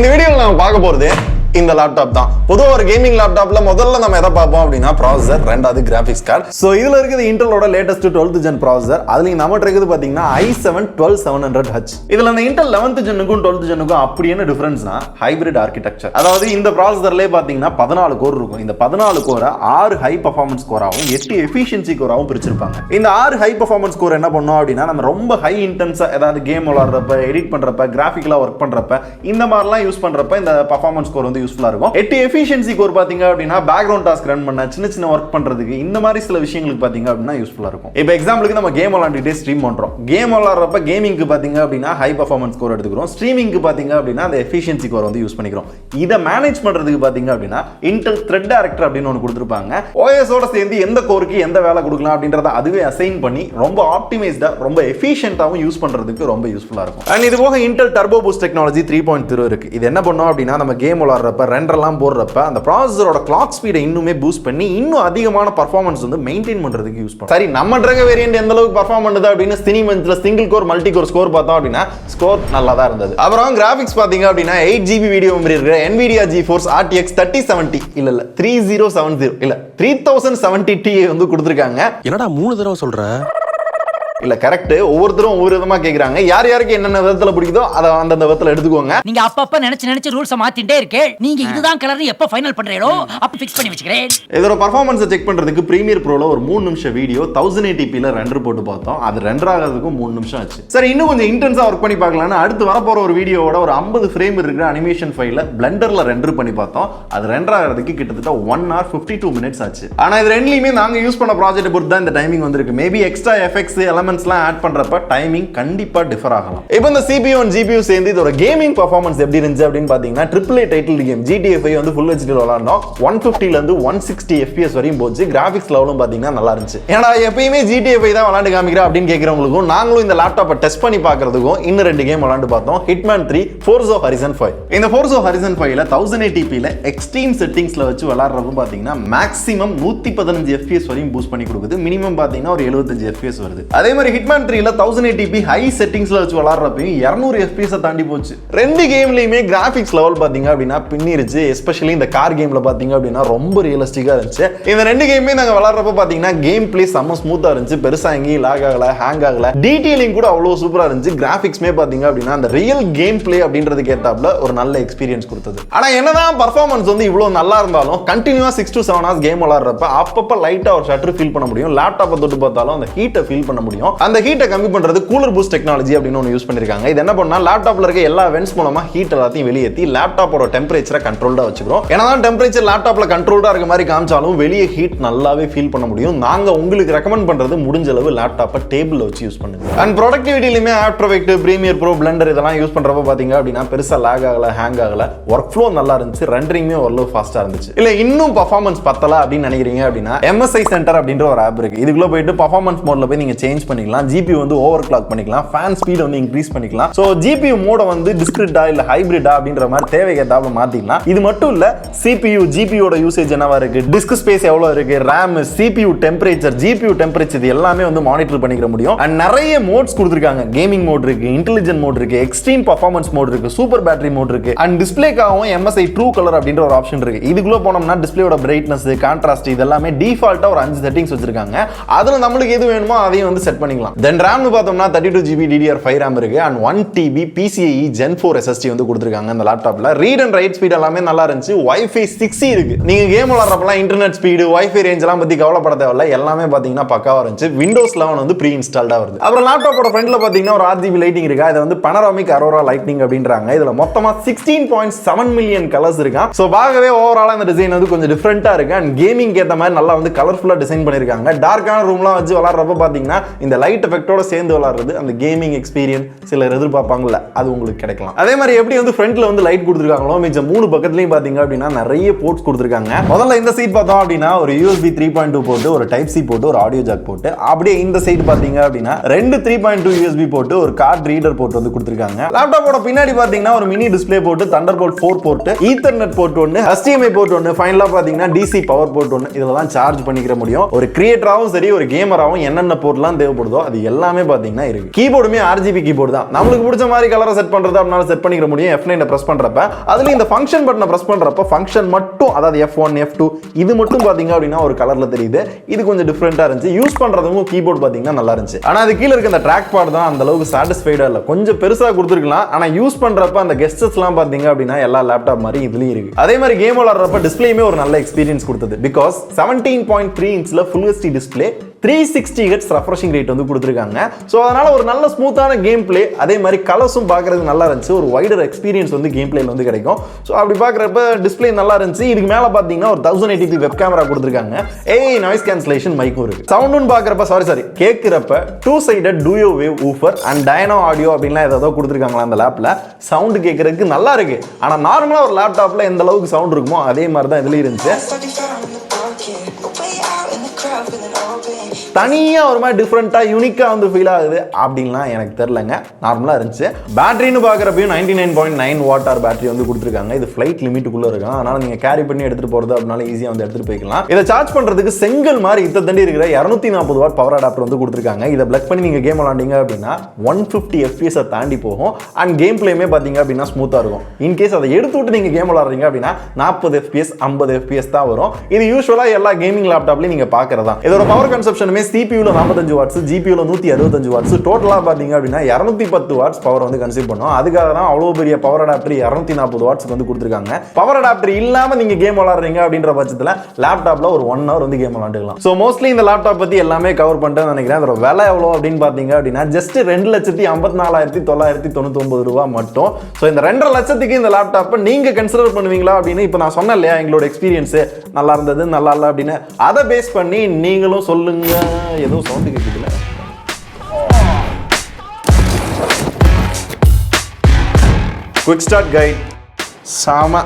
இந்த வீடியோல நாம பார்க்க போறது இந்த லேப்டாப் தான். பொதுவா ஒரு கேமிங் லேப்டாப்ல முதல்ல நம்ம எதை பார்ப்போம் அப்படின்னா ப்ராசஸர், ரெண்டாவது கிராபிக்ஸ் கார்டு. சோ இதுல இருக்குது இன்டெலோட லேட்டஸ்ட் 12th ஜென் ப்ராசஸர். அதுலயும் நம்ம இருக்குது பாத்தீங்கன்னா i7 12700H. இதுல அந்த இன்டெல் 11th ஜென்னுக்கும் 12th ஜென்னுக்கும் அப்படி என்ன டிஃபரன்ஸ்னா ஹைபிரிட் ஆர்கிடெக்சர். அதாவது இந்த ப்ராசஸர்லயே பாத்தீங்கன்னா 14 கோர் இருக்கும். இந்த 14 கோரை 6 ஹை பெர்ஃபார்மன்ஸ் கோராவும் 8 எஃபிஷியன்சி கோராவும் பிரிச்சிருப்பாங்க. இந்த 6 ஹை பெர்ஃபார்மன்ஸ் கோர் என்ன பண்ணும் அப்படின்னா நம்ம ரொம்ப ஹை இன்டென்ஸா ஏதாவது கேம் விளையாடுறப்ப, எடிட் பண்றப்ப, கிராஃபிக்கலா ஒர்க் பண்றப்ப இந்த மாதிரிலாம் யூஸ் பண்றப்ப இந்த பெர்ஃபார்மன்ஸ் கோர் வந்து யூஸ்ஃபுல்லா இருக்கும். 8 எஃபிஷியன்சி கோர் பாத்தீங்க அப்படின்னா பேக்ரவுண்ட் டாஸ்க் ரன் பண்ண, சின்ன சின்ன ஒர்க் பண்றதுக்கு, இந்த மாதிரி சில விஷயங்களுக்கு பாத்தீங்க அப்படின்னா யூஸ்ஃபுல்லா இருக்கும். இப்போ எக்ஸாம்பிளுக்கு நம்ம கேம் விளையாண்டுட்டே ஸ்ட்ரீம் பண்றோம். கேம் விளையாடுறப்ப கேமிங்க்கு பாத்தீங்க அப்படின்னா ஹை பெர்ஃபார்மன்ஸ் கோர் எடுத்துக்கிறோம். ஸ்ட்ரீமிங்க்கு பாத்தீங்க அப்படின்னா அந்த எஃபிஷியன்சி கோர் வந்து யூஸ் பண்ணிக்கிறோம். இதை மேனேஜ் பண்றதுக்கு பாத்தீங்க அப்படின்னா இன்டெல் த்ரெட் டைரக்டர் அப்படின்னு ஒன்று கொடுத்துருப்பாங்க. ஓஎஸோட சேர்ந்து எந்த கோருக்கு எந்த வேலை கொடுக்கலாம் அப்படின்றத அதுவே அசைன் பண்ணி ரொம்ப ஆப்டிமைஸ்டா, ரொம்ப எஃபிஷியன்ட்டாவும் யூஸ் பண்றதுக்கு ரொம்ப யூஸ்ஃபுல்லா இருக்கும். அண்ட் இது போக இன்டெல் டர்போ பூஸ்ட் டெக்னாலஜி 3.0 இருக்கு. இது என்ன பண்ணும் அப்படின்னா நம்ம கேம் விளையாடுறப்ப ரெண்டர்லாம் போடுறப்ப அந்த ப்ராசஸரோட கிளாக் ஸ்பீடை இன்னுமே பூஸ்ட் பண்ணி இன்னும் அதிகமான பர்ஃபார்மன்ஸ் வந்து மெயின்டைன் பண்றதுக்கு யூஸ் பண்ணும். சரி, நம்ம ட்ரக வேரியன்ட் எந்த அளவுக்கு பர்ஃபார்ம் பண்ணுது அப்படின்னு சினிமன்ஸ்ல single core, multi core score பார்த்தோம் அப்படின்னா ஸ்கோர் நல்லா தான் இருந்தது. அப்புறம் கிராபிக்ஸ் பாத்தீங்க அப்படின்னா 8GB வீடியோ மெமரி இருக்கிற NVIDIA GeForce RTX 3070 இல்ல 3070 இல்ல 3070 Ti வந்து கொடுத்திருக்காங்க. என்னடா 3 தடவை சொல்ற? இல்ல கரெக்ட், ஒவ்வொருத்தரும் ஒவ்வொரு விதமா கேக்குறாங்க. யார் யாருக்கு என்னென்ன விதத்துல பிடிக்குதோ அதை அந்தந்த விதத்துல எடுத்துக்கோங்க. நீங்க அப்பப்ப நினைச்சு ரூல்ஸ் மாத்திட்டே இருக்கே. நீங்க இதுதான் கலர் எப்ப ஃபைனல் பண்றீங்களோ அப்ப ஃபிக்ஸ் பண்ணி வச்சுக்கிறேன். இதோட பெர்ஃபார்மன்ஸை செக் பண்றதுக்கு பிரீமியர் ப்ரோல ஒரு 3 நிமிஷம் வீடியோ 1080p ல ரெண்டர் போட்டு பார்த்தோம். அது ரெண்டர் ஆகிறதுக்கு 3 நிமிஷம் ஆச்சு. சரி, இன்னும் கொஞ்சம் இன்டென்ஸா ஒர்க் பண்ணி பார்க்கலாம்னு அடுத்து வரப்போற ஒரு வீடியோவோட ஒரு 50 ஃப்ரேம் இருக்கிற அனிமேஷன் ஃபைல பிளெண்டர்ல ரெண்டர் பண்ணி பார்த்தோம். அது ரெண்டர் ஆகிறதுக்கு கிட்டத்தட்ட 1 hour 52 minutes ஆச்சு. ஆனா இது ரெண்டுலயுமே நாங்க யூஸ் பண்ண ப்ராஜெக்ட் பொறுத்து தான் இந்த டைமிங் வந்திருக்கு. மேபி எக்ஸ்ட்ரா எஃபெக்ட்ஸ் எலமெண்ட்ஸ்லாம் ஆட் பண்றப்ப டைமிங் கண்டிப்பா டிஃபர் ஆகலாம். இப்போ இந்த CPU and GPU சேர்ந்து இதோட கேமிங் பெர்ஃபார்மன்ஸ் எப்படி இருந்துச்சு அப்படின்னு பாத்தீங்கன்னா AAA டைட்டில் கேம் GTA 5 வந்து ஃபுல் HD விளையாடணும். 150 ல இருந்து 160 FPS வரையும் போச்சு. கிராபிக்ஸ் லெவலும் பாத்தீங்கன்னா நல்லா இருந்துச்சு. ஏன்னா எப்பயுமே GTA 5 தான் விளையாண்டு காமிக்கிறா அப்படின்னு கேட்கறவங்களுக்கும் நாங்களும் இந்த லேப்டாப்பை டெஸ்ட் பண்ணி பார்க்கறதுக்கும் இன்னும் 2 கேம் விளையாண்டு பார்த்தோம். Hitman 3, Forza Horizon 5. இந்த Forza Horizon 5 ல 1080p ல எக்ஸ்ட்ரீம் செட்டிங்ஸ்ல வச்சு விளையாடுறப்ப பாத்தீங்கன்னா மேக்ஸிமம் 115 FPS வரையும் பூஸ்ட் பண்ணி கொடுக்குது. மினிமம் பாத்தீங்கன்னா ஒரு 75 FPS வருது. அதே மாதிரி Hitman 3 ல 1080p ஹை செட்டிங்ஸ்ல வச்சு விளையாடுறப்பையும் 200 FPS தாண்டி போச்சு. ரெண்டு கேம்லயுமே கிராபிக்ஸ் லெவல் பாத்தீங்க அப்படின்னா பின்னிருச்சு. எஸ்பெஷலி இந்த கார் கேம்ல பாத்தீங்க அப்படின்னா ரொம்ப ரியலிஸ்டிக்கா இருந்துச்சு. இந்த ரெண்டு கேமே நாங்க விளையாடுறப்ப பாத்தீங்கன்னா கேம் பிளே செம்ம ஸ்மூத்தா இருந்துச்சு. பெருசா எங்கேயும் லாக் ஆகல, ஹேங் ஆகல. டீடைலிங் கூட அவ்வளவு சூப்பரா இருந்துச்சு. கிராபிக்ஸ்மே பாத்தீங்க அப்படின்னா அந்த ரியல் கேம் பிளே அப்படின்றதுக்கு ஏத்தாப்புல ஒரு நல்ல எக்ஸ்பீரியன்ஸ் கொடுத்தது. ஆனா என்னதான் பர்ஃபார்மன்ஸ் வந்து இவ்வளவு நல்லா இருந்தாலும் கண்டினியூவா 6 to 7 hours கேம் விளையாடுறப்ப அப்பப்ப லைட்டா ஒரு ஷட்டர் ஃபீல் பண்ண முடியும். லேப்டாப்பை தொட்டு பார்த்தாலும் அந்த ஹீட்டை ஃபீல் பண்ண முடியும். அந்த ஹீட்டை கம்மி பண்றது கூலர் பூஸ்ட் டெக்னாலஜி அப்படின்னு ஒன்று யூஸ் பண்ணிருக்காங்க. இது என்ன பண்ணா லேப்டாப்ல இருக்க எல்லா வென்ட்ஸ் மூலமா ஹீட் எல்லாத்தையும் வெளியேற்றி லேப்டாப்போட டெம்பரேச்சரை கண்ட்ரோல்டா வச்சுக்கிறோம். என்னதான் டெம்பரேச்சர் லேப்டாப்ல கண்ட்ரோல்டா இருக்க மாதிரி காமிச்சாலும் வெளியே ஹீட் நல்லாவே ஃபீல் பண்ண முடியும். நாங்க உங்களுக்கு ரெக்கமெண்ட் பண்றது முடிஞ்ச அளவு லேப்டாப்பை டேபிள்ல வச்சு யூஸ் பண்ணுங்க. அண்ட் ப்ரொடக்டிவிட்டிலுமே after effect, premiere pro, blender இதெல்லாம் யூஸ் பண்றப்ப பாத்தீங்க அப்படின்னா பெருசா லாக் ஆகல, ஹேங் ஆகல. ஒர்க் ஃப்ளோ நல்லா இருந்துச்சு. ரெண்டரிங்குமே ஓரளவு ஃபாஸ்டா இருந்துச்சு. இல்ல இன்னும் பர்ஃபார்மன்ஸ் பத்தல அப்படின்னு நினைக்கிறீங்க அப்படின்னா MSI சென்டர் அப்படின்ற ஒரு ஆப் இருக்கு. இதுக்குள்ள போயிட்டு பர்ஃபார்மன்ஸ் மோட்ல போய் நீங்க சேஞ்ச் பண்ணிக்கலாம். GPU வந்து ஓவர் கிளாக் பண்ணிக்கலாம். ஃபேன் ஸ்பீட் வந்து இன்க்ரீஸ் பண்ணிக்கலாம். சோ GPU மோட வந்து டிஸ்கிரிட்டா இல்ல ஹைபிரிடா அப்படின்ற மாதிரி தேவைக்கு ஏத்தாப்புல மாத்திக்கலாம். இது மட்டும் இல்ல CPU, GPU ஓட யூசேஜ் என்னவா இருக்கு, டிஸ்க் ஸ்பேஸ் எவ்வளவு இருக்கு, RAM, CPU temperature, GPU temperature இது எல்லாமே வந்து மானிட்டர் பண்ணிக்க முடியும். அண்ட் நிறைய மோட்ஸ் கொடுத்திருக்காங்க. கேமிங் மோட் இருக்கு, இன்டெலிஜென்ட் மோட் இருக்கு, எக்ஸ்ட்ரீம் பர்ஃபார்மன்ஸ் மோட் இருக்கு, சூப்பர் பேட்டரி மோட் இருக்கு. அண்ட் டிஸ்ப்ளேக்காகவும் MSI ட்ரூ கலர் அப்படின்ற ஒரு ஆப்ஷன் இருக்கு. இதுக்குள்ள போனோம்னா டிஸ்ப்ளேயோட பிரைட்னஸ், கான்ட்ராஸ்ட் இதெல்லாமே டிஃபால்ட்டா ஒரு 5 செட்டிங்ஸ் வச்சிருக்காங்க. அதுல நம்மளுக்கு எது வேணுமோ அதையும் வந்து செட் பண்ணிக்கலாம். தென் RAM பார்த்தோம்னா 32GB DDR5 RAM இருக்கு. And 1TB PCIe Gen 4 SSD வந்து கொடுத்திருக்காங்க இந்த லேப்டாப்ல. ரீட் அண்ட் ரைட் ஸ்பீட் எல்லாமே நல்லா இருந்துச்சு. Wi-Fi 6E இருக்கு. நீங்க கேம் விளையாடுறப்பலாம் இன்டர்நெட் ஸ்பீடு, Wi-Fi ரேஞ்ச் எல்லாம் பத்தி கவலைப்பட தேவையில்ல. எல்லாமே பாத்தீங்கன்னா பக்காவா இருந்துச்சு. Windows 11 வந்து ப்ரீ இன்ஸ்டால்டா வருது. அப்புறம் லேப்டாப்போட ஃப்ரண்ட்ல பாத்தீங்கன்னா ஒரு RGB லைட்டிங் இருக்கு. இது வந்து Panoramic Aurora லைட்டிங் அப்படின்றாங்க. இதுல மொத்தமா 16.7 மில்லியன் கலர்ஸ் இருக்கு. சோ பார்க்கவே ஓவராலா இந்த டிசைன் வந்து கொஞ்சம் டிஃபரெண்டா இருக்கு. அண்ட் கேமிங் ஏத்த மாதிரி நல்லா வந்து கலர்ஃபுல்லா டிசைன் பண்ணிருக்காங்க. டார்க்கான ரூம்லாம் வச்சு விளையாடுறப்ப பாத்தீங்கன்னா இந்த லைட் எஃபெக்ட்டோட சேர்ந்து விளையாடுறது அந்த கேமிங் எக்ஸ்பீரியன்ஸ் சிலர் எதிர்பார்ப்பாங்கல்ல, அது உங்களுக்கு கிடைக்கலாம். அதே மாதிரி எப்படி வந்து ஃப்ரண்ட்ல வந்து லைட் கொடுத்துருக்காங்களோ மிச்ச 3 பக்கத்துலயும் பாத்தீங்க அப்படின்னா நிறைய போர்ட்ஸ் கொடுத்துருக்காங்க. முதல்ல இந்த சைட் பார்த்தோம் அப்படின்னா ஒரு USB 3.2 போட்டு, ஒரு டைப் சி போட்டு, ஒரு ஆடியோ ஜாக் போட்டு. அப்படியே இந்த சைட் பாத்தீங்க அப்படின்னா 2 3.2 USB போட்டு, ஒரு கார்ட் ரீடர் போட்டு வந்து கொடுத்துருக்காங்க. லேப்டாப்போட பின்னாடி பாத்தீங்கன்னா ஒரு மினி டிஸ்பிளே போட்டு, Thunderbolt 4 போர்ட், ஈத்தர்நெட் போர்ட் ஒன்னு, HDMI போர்ட் ஒன்னு, ஃபைனலா பாத்தீங்கன்னா DC பவர் போர்ட் ஒன்னு. இதெல்லாம் சார்ஜ் பண்ணிக்கிற முடியும். ஒரு கிரியேட்டராவும் சரி, ஒரு கேமராவும் என்னென்ன போர்ட்லாம் தேவைப்படும் தேவைப்படுதோ அது எல்லாமே பாத்தீங்கன்னா இருக்கு. கீபோர்டுமே RGB கீபோர்டு தான். நம்மளுக்கு பிடிச்ச மாதிரி கலரை செட் பண்றது அப்படினால செட் பண்ணிக்க முடியும். F9 பிரஸ் பண்றப்ப அதுல இந்த ஃபங்க்ஷன் பட்டனை பிரஸ் பண்றப்ப ஃபங்க்ஷன் மட்டும், அதாவது F1 F2 இது மட்டும் பாத்தீங்க அப்படின்னா ஒரு கலர்ல தெரியுது. இது கொஞ்சம் டிஃபரெண்டா இருந்துச்சு. யூஸ் பண்றதுக்கும் கீபோர்டு பாத்தீங்கன்னா நல்லா இருந்துச்சு. ஆனா அது கீழ இருக்க அந்த ட்ராக் பேட் தான் அந்த அளவுக்கு சாட்டிஸ்ஃபைடா இல்ல. கொஞ்சம் பெருசா கொடுத்துருக்கலாம். ஆனா யூஸ் பண்றப்ப அந்த கெஸ்டர்ஸ்லாம் பாத்தீங்க அப்படின்னா எல்லா லேப்டாப் மாதிரி இதுலயும் இருக்கு. அதே மாதிரி கேம் விளையாடுறப்ப டிஸ்பிளேயுமே ஒரு நல்ல எக்ஸ்பீரியன்ஸ் கொடுத்தது. பிகாஸ் 17.3 இன்ச்ல full HD display 360 Hz refreshing rate வந்து கொடுத்துருக்காங்க. ஸோ அதனால ஒரு நல்ல ஸ்மூத்தான கேம் பிளே, அதே மாதிரி கலர்ஸும் பார்க்கறதுக்கு நல்லா இருந்துச்சு. ஒரு வைடர் எக்ஸ்பீரியன்ஸ் வந்து கேம் பிளேல வந்து கிடைக்கும். ஸோ அப்படி பார்க்குறப்ப டிஸ்பிளே நல்லா இருந்துச்சு. இதுக்கு மேலே பார்த்தீங்கன்னா ஒரு 1080p வெப் கேமரா கொடுத்துருக்காங்க. நாய்ஸ் கேன்சலேஷன் மைக்கும் இருக்கு. சவுண்டும் பார்க்குறப்ப சாரி கேட்குறப்ப 2-sided duo wave woofer and dino audio அப்படின்லாம் ஏதோ கொடுத்துருக்காங்களா அந்த லேப்ல. சவுண்டு கேட்கறதுக்கு நல்லா இருக்கு. ஆனால் நார்மலாக ஒரு லேப்டாப்ல எந்த அளவுக்கு சவுண்ட் இருக்குமோ அதே மாதிரி தான் இதுலயும் இருந்துச்சு. தனியா ஒரு மாதிரி டிஃப்ரெண்டா யூனிக்கா வந்து ஃபீல் ஆகுது அப்படின்லாம் எனக்கு தெரியலங்க. நார்மலா இருந்துச்சு. பேட்டரின்னு பாக்குறப்பயும் 99.9 வாட் ஆர் பேட்டரி வந்து கொடுத்துருக்காங்க. இது ஃபிளைட் லிமிட்டுக்குள்ள இருக்கும். அதனால நீங்க கேரி பண்ணி எடுத்துட்டு போறது அப்படினால ஈஸியா வந்து எடுத்துட்டு போய்க்கலாம். இதை சார்ஜ் பண்றதுக்கு செங்கல் மாதிரி இத்த தண்டி இருக்கிற 240 வாட் பவர் அடாப்டர் வந்து கொடுத்துருக்காங்க. இதை பிளக் பண்ணி நீங்க கேம் விளையாண்டீங்க அப்படின்னா 150 FPS தாண்டி போகும். அண்ட் கேம் பிளேமே பாத்தீங்க அப்படின்னா ஸ்மூத்தா இருக்கும். இன்கேஸ் அதை எடுத்து விட்டு நீங்க கேம் விளையாடுறீங்க அப்படின்னா 40 FPS 50 FPS தான் வரும். இது யூஸ்வலா எல்லா கேமிங் லேப்டாப்லயும் நீங்க பாக்குறதா. இதோட பவர் கன்சப்ஷனுமே CPU-ல 45 வாட்ஸ், GPU-ல 165 வாட்ஸ், டோட்டலா பாத்தீங்க அப்படின்னா 210 வாட்ஸ் பவர் வந்து கன்சியூம் பண்ணும். அதுக்காக தான் அவ்வளவு பெரிய பவர் அடாப்டர் 240 வாட்ஸ் வந்து கொடுத்துருக்காங்க. பவர் அடாப்டர் இல்லாம நீங்க கேம் விளையாடுறீங்க அப்படின்ற பட்சத்துல லேப்டாப்ல ஒரு 1 hour வந்து கேம் விளையாண்டுக்கலாம். சோ மோஸ்ட்லி இந்த லேப்டாப் பத்தி எல்லாமே கவர் பண்ணிட்டேன்னு நினைக்கிறேன். அதோட விலை எவ்வளவு அப்படின்னு பாத்தீங்க அப்படின்னா ஜஸ்ட் 2,54,999 ரூபாய் மட்டும். சோ இந்த 2.5 லட்சத்துக்கு இந்த லேப்டாப்பை நீங்க கன்சிடர் பண்ணுவீங்களா அப்படின்னு இப்ப நான் சொன்னேன் இல்லையா, எங்களோட எக்ஸ்பீரியன்ஸ் நல்லா இருந்தது நல்லா இல்ல அப்படின்னு. அதை பேஸ் பண்ணி நீங்களும் சொல்லுங்க. ஏதோ சவுண்ட் கேட்குதுல. குவிக் ஸ்டார்ட் கைட் சாம